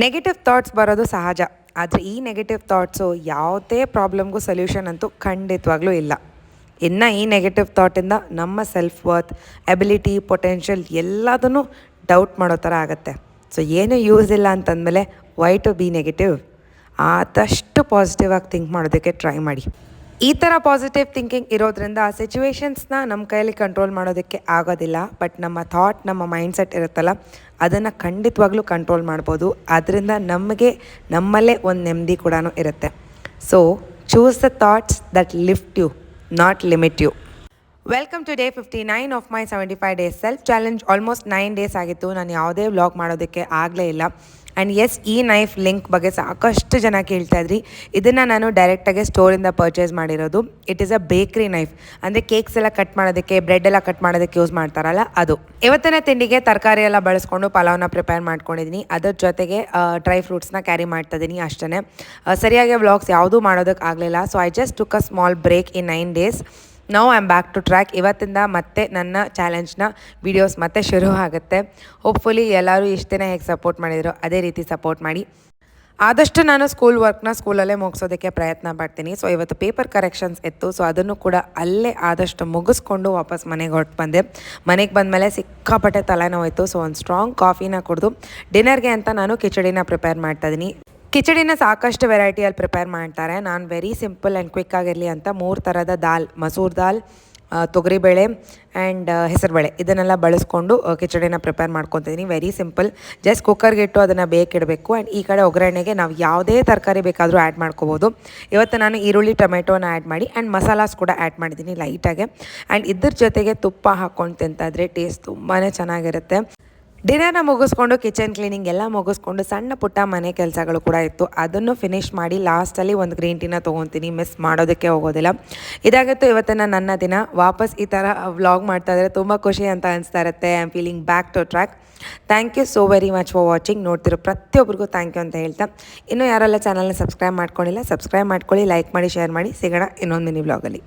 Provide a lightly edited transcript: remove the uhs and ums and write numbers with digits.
Negative thoughts ಬರೋದು ಸಹಜ. ಆದರೆ ಈ ನೆಗೆಟಿವ್ ಥಾಟ್ಸು ಯಾವುದೇ ಪ್ರಾಬ್ಲಮ್ಗೂ ಸೊಲ್ಯೂಷನ್ ಅಂತೂ ಖಂಡಿತವಾಗ್ಲೂ ಇಲ್ಲ. ಇನ್ನು ಈ ನೆಗೆಟಿವ್ ಥಾಟಿಂದ ನಮ್ಮ ಸೆಲ್ಫ್ ವರ್ತ್, ಎಬಿಲಿಟಿ, ಪೊಟೆನ್ಷಿಯಲ್ ಎಲ್ಲದನ್ನೂ ಡೌಟ್ ಮಾಡೋ ಥರ ಆಗುತ್ತೆ. ಸೊ ಏನೂ ಯೂಸ್ ಇಲ್ಲ ಅಂತಂದಮೇಲೆ ವೈ ಟು ಬಿ ನೆಗೆಟಿವ್? ಆದಷ್ಟು ಪಾಸಿಟಿವ್ ಆಗಿ ಥಿಂಕ್ ಮಾಡೋದಕ್ಕೆ ಟ್ರೈ ಮಾಡಿ. ಈ ಥರ ಪಾಸಿಟಿವ್ ಥಿಂಕಿಂಗ್ ಇರೋದ್ರಿಂದ ಸಿಚುವೇಶನ್ಸ್ನ ನಮ್ಮ ಕೈಯಲ್ಲಿ ಕಂಟ್ರೋಲ್ ಮಾಡೋದಕ್ಕೆ ಆಗೋದಿಲ್ಲ. ಬಟ್ ನಮ್ಮ ಥಾಟ್, ನಮ್ಮ ಮೈಂಡ್ಸೆಟ್ ಇರುತ್ತಲ್ಲ, ಅದನ್ನು ಖಂಡಿತವಾಗ್ಲೂ ಕಂಟ್ರೋಲ್ ಮಾಡ್ಬೋದು. ಅದರಿಂದ ನಮಗೆ ನಮ್ಮಲ್ಲೇ ಒಂದು ನೆಮ್ಮದಿ ಕೂಡ ಇರುತ್ತೆ. So choose the thoughts that lift you, not limit you. Welcome to day 59 of my 75 days self challenge. Almost 9 days ಆಗಿತ್ತು ನಾನು ಯಾವುದೇ ವ್ಲಾಗ್ ಮಾಡೋದಕ್ಕೆ ಆಗಲೇ ಇಲ್ಲ. ಆ್ಯಂಡ್ ಎಸ್, ಈ ನೈಫ್ ಲಿಂಕ್ ಬಗ್ಗೆ ಸಾಕಷ್ಟು ಜನ ಕೇಳ್ತಾ ಇದ್ರಿ. ಇದನ್ನು ನಾನು ಡೈರೆಕ್ಟಾಗಿ ಸ್ಟೋರಿಂದ ಪರ್ಚೇಸ್ ಮಾಡಿರೋದು. It is a bakery knife, ಅಂದರೆ ಕೇಕ್ಸ್ ಎಲ್ಲ ಕಟ್ ಮಾಡೋದಕ್ಕೆ, ಬ್ರೆಡ್ ಎಲ್ಲ ಕಟ್ ಮಾಡೋದಕ್ಕೆ ಯೂಸ್ ಮಾಡ್ತಾರಲ್ಲ ಅದು. ಇವತ್ತಿನ ತಿಂಡಿಗೆ ತರಕಾರಿ ಎಲ್ಲ ಬಳಸ್ಕೊಂಡು ಪಲಾವ್ನ ಪ್ರಿಪೇರ್ ಮಾಡ್ಕೊಂಡಿದ್ದೀನಿ. ಅದ್ರ ಜೊತೆಗೆ ಡ್ರೈ ಫ್ರೂಟ್ಸ್ನ ಕ್ಯಾರಿ ಮಾಡ್ತಾ ಇದ್ದೀನಿ ಅಷ್ಟೇ. ಸರಿಯಾಗಿ ವ್ಲಾಗ್ಸ್ ಯಾವುದೂ ಮಾಡೋದಕ್ಕೆ ಆಗಲಿಲ್ಲ. So I just took a small break in 9 days. Now I am back to track. ಇವತ್ತಿಂದ ಮತ್ತೆ ನನ್ನ ಚಾಲೆಂಜ್ನ ವೀಡಿಯೋಸ್ ಮತ್ತೆ ಶುರು ಆಗುತ್ತೆ. ಹೋಪ್ಫುಲಿ ಎಲ್ಲರೂ ಇಷ್ಟು ದಿನ ಹೇಗೆ ಸಪೋರ್ಟ್ ಮಾಡಿದ್ರು ಅದೇ ರೀತಿ ಸಪೋರ್ಟ್ ಮಾಡಿ. ಆದಷ್ಟು ನಾನು ಸ್ಕೂಲ್ ವರ್ಕ್ನ ಸ್ಕೂಲಲ್ಲೇ ಮುಗಿಸೋದಕ್ಕೆ ಪ್ರಯತ್ನ ಪಡ್ತೀನಿ. ಸೊ ಇವತ್ತು ಪೇಪರ್ ಕರೆಕ್ಷನ್ಸ್ ಇತ್ತು. ಸೊ ಅದನ್ನು ಕೂಡ ಅಲ್ಲೇ ಆದಷ್ಟು ಮುಗಿಸ್ಕೊಂಡು ವಾಪಸ್ ಮನೆಗೆ ಹೊರಟು ಬಂದೆ. ಮನೆಗೆ ಬಂದಮೇಲೆ ಸಿಕ್ಕಾಪಟ್ಟೆ ತಲೆನೋವಾಯಿತು. ಸೊ ಒಂದು ಸ್ಟ್ರಾಂಗ್ ಕಾಫಿನ ಕುಡಿದು ಡಿನ್ನರ್ಗೆ ಅಂತ ನಾನು ಕಿಚಡಿನ ಪ್ರಿಪೇರ್ ಮಾಡ್ತಾಯಿದ್ದೀನಿ. ಕಿಚಡಿನ ಸಾಕಷ್ಟು ವೆರೈಟಿಯಲ್ಲಿ ಪ್ರಿಪೇರ್ ಮಾಡ್ತಾರೆ. ನಾನು ವೆರಿ ಸಿಂಪಲ್ ಆ್ಯಂಡ್ ಕ್ವಿಕ್ ಆಗಿರಲಿ ಅಂತ 3 ಥರದ ದಾಲ್, ಮಸೂರ್ ದಾಲ್, ತೊಗರಿಬೇಳೆ ಆ್ಯಂಡ್ ಹೆಸರುಬೇಳೆ ಇದನ್ನೆಲ್ಲ ಬಳಸ್ಕೊಂಡು ಕಿಚಡಿನ ಪ್ರಿಪೇರ್ ಮಾಡ್ಕೊತಿದ್ದೀನಿ. Very simple. ಜಸ್ಟ್ ಕುಕ್ಕರ್ಗೆ ಇಟ್ಟು ಅದನ್ನು ಬೇಕಿಡಬೇಕು. ಆ್ಯಂಡ್ ಈ ಕಡೆ ಒಗ್ಗರಣೆಗೆ ನಾವು ಯಾವುದೇ ತರಕಾರಿ ಬೇಕಾದರೂ ಆ್ಯಡ್ ಮಾಡ್ಕೋಬೋದು. ಇವತ್ತು ನಾನು ಈರುಳ್ಳಿ, ಟೊಮೆಟೋನ ಆ್ಯಡ್ ಮಾಡಿ ಆ್ಯಂಡ್ ಮಸಾಲಾಸ್ ಕೂಡ ಆ್ಯಡ್ ಮಾಡಿದ್ದೀನಿ ಲೈಟಾಗೆ. ಆ್ಯಂಡ್ ಇದ್ರ ಜೊತೆಗೆ ತುಪ್ಪ ಹಾಕ್ಕೊಂಡು ತಿಂತಾಯಿದ್ರೆ ಟೇಸ್ಟ್ ತುಂಬಾ ಚೆನ್ನಾಗಿರುತ್ತೆ. ಡಿನ್ನರ್ನ ಮುಗಿಸ್ಕೊಂಡು ಕಿಚನ್ ಕ್ಲೀನಿಂಗ್ ಎಲ್ಲ ಮುಗಿಸ್ಕೊಂಡು ಸಣ್ಣ ಪುಟ್ಟ ಮನೆ ಕೆಲಸಗಳು ಕೂಡ ಇತ್ತು. ಅದನ್ನು ಫಿನಿಷ್ ಮಾಡಿ ಲಾಸ್ಟಲ್ಲಿ ಒಂದು ಗ್ರೀನ್ ಟೀನ ತೊಗೊತೀನಿ. ಮಿಸ್ ಮಾಡೋದಕ್ಕೆ ಹೋಗೋದಿಲ್ಲ. ಇದಾಗಿತ್ತು ಇವತ್ತಿನ ನನ್ನ ದಿನ. ವಾಪಸ್ ಈ ಥರ ವ್ಲಾಗ್ ಮಾಡ್ತಾ ಇದ್ದರೆ ತುಂಬ ಖುಷಿ ಅಂತ ಅನಿಸ್ತಾ ಇರುತ್ತೆ. I am feeling back to track. Thank you so very much for watching. ನೋಡ್ತಿರೋ ಪ್ರತಿಯೊಬ್ಬರಿಗೂ ಥ್ಯಾಂಕ್ ಯು ಅಂತ ಹೇಳ್ತಾ, ಇನ್ನೂ ಯಾರೆಲ್ಲ ಚಾನಲ್ನ ಸಬ್ಸ್ಕ್ರೈಬ್ ಮಾಡ್ಕೊಂಡಿಲ್ಲ ಸಬ್ಸ್ಕ್ರೈಬ್ ಮಾಡ್ಕೊಳ್ಳಿ, ಲೈಕ್ ಮಾಡಿ, ಶೇರ್ ಮಾಡಿ. ಸಿಗೋಣ ಇನ್ನೊಂದು ಮಿನಿ ವ್ಲಾಗಲ್ಲಿ.